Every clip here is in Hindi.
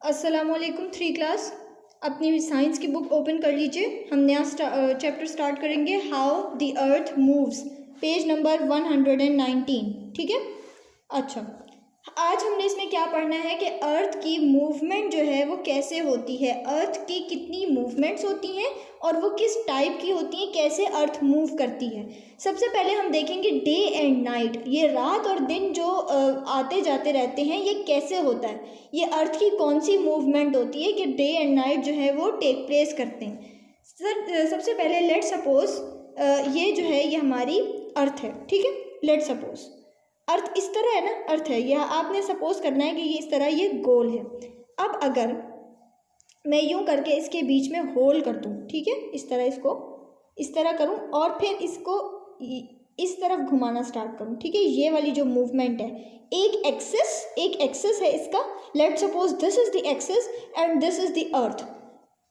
अस्सलामुअलैकुम 3 क्लास। अपनी साइंस की बुक ओपन कर लीजिए। हम नया चैप्टर स्टार्ट करेंगे, how the earth moves, page number 119। ठीक है। अच्छा, आज हमने इसमें क्या पढ़ना है कि अर्थ की मूवमेंट जो है वो कैसे होती है, अर्थ की कितनी मूवमेंट्स होती हैं और वो किस टाइप की होती हैं, कैसे अर्थ मूव करती है। सबसे पहले हम देखेंगे डे एंड नाइट, ये रात और दिन जो आते जाते रहते हैं, ये कैसे होता है, ये अर्थ की कौन सी मूवमेंट होती है कि डे एंड नाइट जो है वो टेक प्लेस करते हैं। सर सबसे पहले लेट सपोज ये जो है ये हमारी अर्थ है। ठीक है, लेट सपोज अर्थ इस तरह है ना, अर्थ है, यह आपने सपोज करना है कि ये इस तरह ये गोल है। अब अगर मैं यूं करके इसके बीच में होल कर दूं, ठीक है, इस तरह इसको इस तरह करूं और फिर इसको इस तरफ घुमाना स्टार्ट करूं, ठीक है, ये वाली जो मूवमेंट है, एक एक्सिस है इसका। Let suppose this is the axis and this is the earth.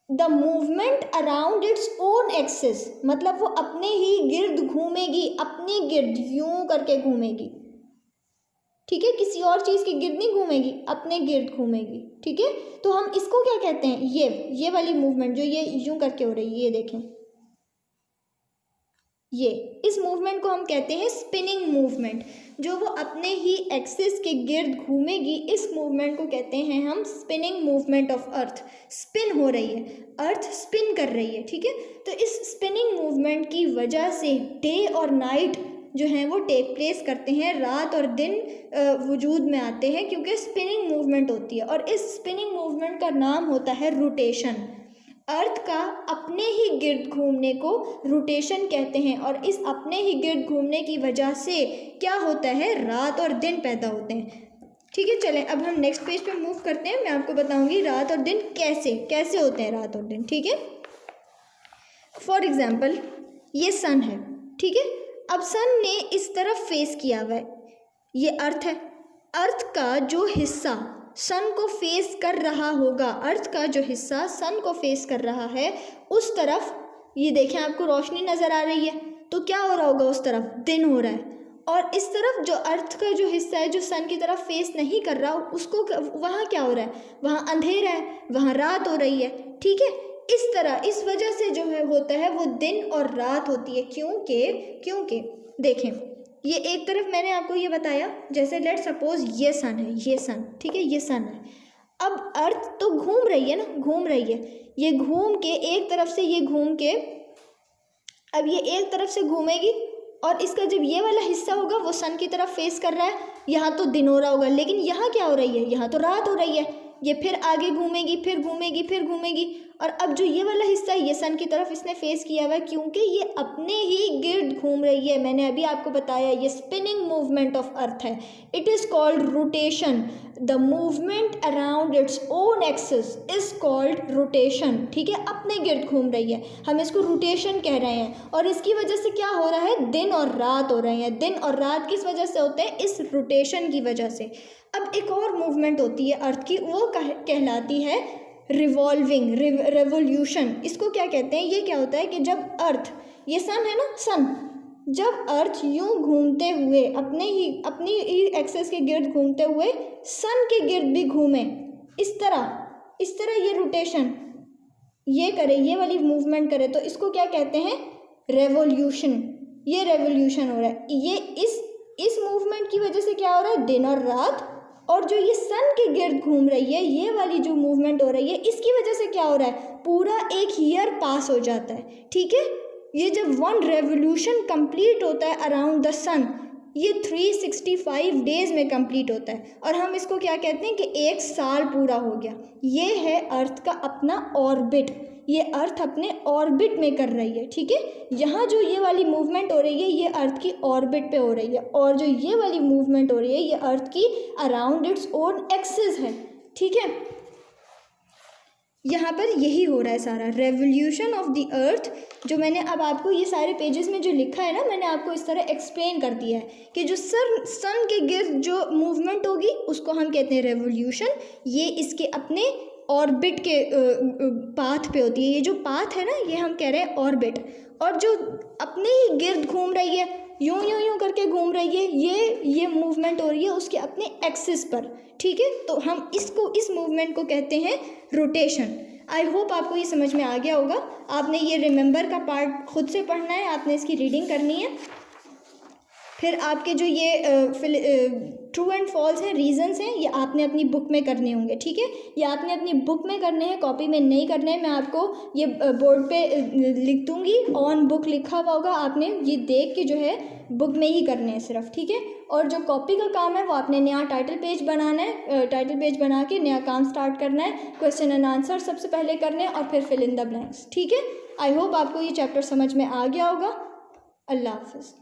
The movement around its own axis, मतलब वो अपने ही गिर्द घूमेगी, अपने गिर्द यूं करके घूमेगी। ठीक है, किसी और चीज़ के गिर्द नहीं घूमेगी, अपने गिर्द घूमेगी। ठीक है, तो हम इसको क्या कहते हैं, ये वाली मूवमेंट जो ये यूं करके हो रही है, ये देखें, ये इस मूवमेंट को हम कहते हैं स्पिनिंग मूवमेंट। जो वो अपने ही एक्सिस के गिर्द घूमेगी, इस मूवमेंट को कहते हैं हम spinning movement of earth. Spin हो रही है, अर्थ स्पिन कर रही है। ठीक है, तो इस स्पिनिंग मूवमेंट की वजह से डे और नाइट जो हैं वो टेक प्लेस करते हैं, रात और दिन वजूद में आते हैं क्योंकि स्पिनिंग मूवमेंट होती है। और इस स्पिनिंग मूवमेंट का नाम होता है रोटेशन। अर्थ का अपने ही गिर्द घूमने को रोटेशन कहते हैं और इस अपने ही गिर्द घूमने की वजह से क्या होता है, रात और दिन पैदा होते हैं। ठीक है, चलें अब हम नेक्स्ट पेज पे मूव करते हैं। मैं आपको बताऊंगी रात और दिन कैसे कैसे होते हैं, रात और दिन। ठीक है, फॉर एग्जाम्पल ये सन है। ठीक है, अब सन ने इस तरफ फेस किया हुआ है, ये अर्थ है। अर्थ का जो हिस्सा सन को फेस कर रहा होगा, अर्थ का जो हिस्सा सन को फेस कर रहा है, उस तरफ ये देखें आपको रोशनी नज़र आ रही है, तो क्या हो रहा होगा, उस तरफ दिन हो रहा है। और इस तरफ जो अर्थ का जो हिस्सा है जो सन की तरफ फेस नहीं कर रहा, उसको वहाँ क्या हो रहा है, वहाँ अंधेरा है, वहाँ रात हो रही है। ठीक है, इस तरह इस वजह से जो है होता है वो दिन और रात होती है। क्योंकि देखें, ये एक तरफ मैंने आपको ये बताया, जैसे लेट सपोज ये सन है, ये सन, ठीक है, ये सन है। अब अर्थ तो घूम रही है ना, घूम रही है, ये घूम के एक तरफ से ये घूम के अब ये एक तरफ से घूमेगी और इसका जब ये वाला हिस्सा होगा वो सन की तरफ फेस कर रहा है, यहाँ तो दिन हो रहा होगा, लेकिन यहाँ क्या हो रही है, यहाँ तो रात हो रही है। ये फिर आगे घूमेगी, फिर घूमेगी, फिर घूमेगी, और अब जो ये वाला हिस्सा है ये सन की तरफ इसने फेस किया हुआ है क्योंकि ये अपने ही गिर्द घूम रही है। मैंने अभी आपको बताया ये स्पिनिंग मूवमेंट ऑफ अर्थ है। It is called rotation. The movement around its own axis is called rotation. ठीक है, अपने गिर्द घूम रही है, हम इसको रोटेशन कह रहे हैं। और इसकी वजह से क्या हो रहा है, दिन और रात हो रहे हैं। दिन और रात किस वजह से होते हैं, इस रोटेशन की वजह से। अब एक और मूवमेंट होती है अर्थ की, वो कहलाती है रिवॉल्विंग, रेवोल्यूशन। इसको क्या कहते हैं, ये क्या होता है कि जब अर्थ, ये सन है ना, सन, जब अर्थ यूं घूमते हुए अपनी एक्सिस के गिर्द घूमते हुए सन के गिर्द भी घूमे, इस तरह ये रोटेशन ये करे, ये वाली मूवमेंट करे, तो इसको क्या कहते हैं, रेवोल्यूशन। ये रेवोल्यूशन हो रहा है, ये इस मूवमेंट की वजह से क्या हो रहा है, दिन और रात, और जो ये सन के गिर्द घूम रही है, ये वाली जो मूवमेंट हो रही है, इसकी वजह से क्या हो रहा है, पूरा एक ईयर पास हो जाता है। ठीक है, ये जब वन रेवोल्यूशन कंप्लीट होता है अराउंड द सन, ये 365 डेज में कंप्लीट होता है, और हम इसको क्या कहते हैं कि एक साल पूरा हो गया। ये है अर्थ का अपना ऑर्बिट, ये अर्थ अपने ऑर्बिट में कर रही है। ठीक है, यहाँ जो ये वाली मूवमेंट हो रही है ये अर्थ की ऑर्बिट पे हो रही है, और जो ये वाली मूवमेंट हो रही है ये अर्थ की अराउंड इट्स ओन एक्सिस है। ठीक है, यहाँ पर यही हो रहा है सारा रेवोल्यूशन ऑफ द अर्थ। जो मैंने अब आपको ये सारे पेजेस में जो लिखा है ना, मैंने आपको इस तरह एक्सप्लेन कर दिया है कि जो सन के गिर्द जो मूवमेंट होगी उसको हम कहते हैं रेवोल्यूशन। ये इसके अपने ऑर्बिट के पाथ पे होती है, ये जो पाथ है ना ये हम कह रहे हैं ऑर्बिट। और जो अपने ही गिर्द घूम रही है यूं यूं यूं करके घूम रही है, ये मूवमेंट हो रही है उसके अपने एक्सिस पर, ठीक है। तो हम इस मूवमेंट को कहते हैं रोटेशन। आई होप आपको ये समझ में आ गया होगा। आपने ये रिमेंबर का पार्ट खुद से पढ़ना है, आपने इसकी रीडिंग करनी है। फिर आपके जो ये ट्रू एंड फॉल्स हैं, रीजंस हैं, ये आपने अपनी बुक में करने होंगे, ठीक है। ये आपने अपनी बुक में करने हैं, कॉपी में नहीं करने हैं। मैं आपको ये बोर्ड पे लिख दूंगी, ऑन बुक लिखा हुआ होगा, आपने ये देख के जो है बुक में ही करने हैं सिर्फ, ठीक है। और जो कॉपी का काम है वो आपने नया टाइटल पेज बनाना है, टाइटल पेज बना के नया काम स्टार्ट करना है। क्वेश्चन एंड आंसर सबसे पहले करने हैं और फिर फिल इन द ब्लैंक्स, ठीक है। आई होप आपको ये चैप्टर समझ में आ गया होगा। अल्लाह हाफिज़।